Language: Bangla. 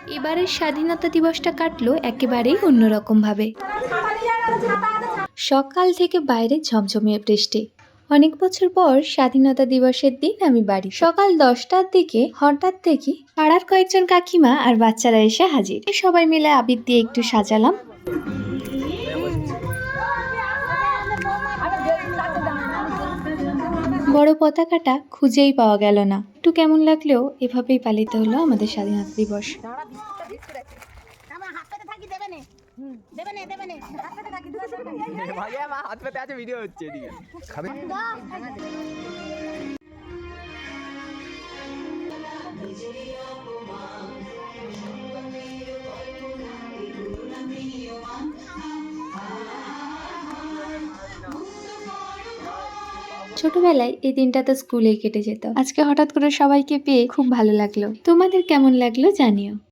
এবারের স্বাধীনতা দিবসটা কাটলো একেবারেই অন্যরকম ভাবে। সকাল থেকে বাইরে ঝমঝমিয়ে বৃষ্টি। অনেক বছর পর স্বাধীনতা দিবসের দিন আমি বাড়ি। সকাল 10টার দিকে হঠাৎ দেখি পাড়ার কয়েকজন কাকিমা আর বাচ্চারা এসে হাজির। সবাই মিলে আবির দিয়ে একটু সাজালাম। বড় পতাকাটা খুঁজেই পাওয়া গেল না। একটু কেমন লাগলেও এভাবেই পালিত হলো আমাদের স্বাধীনতা দিবস। ছোটবেলায় এই দিনটা তো স্কুলেই কেটে যেত। আজকে হঠাৎ করে সবাইকে পেয়ে খুব ভালো লাগলো। তোমাদের কেমন লাগলো জানিও।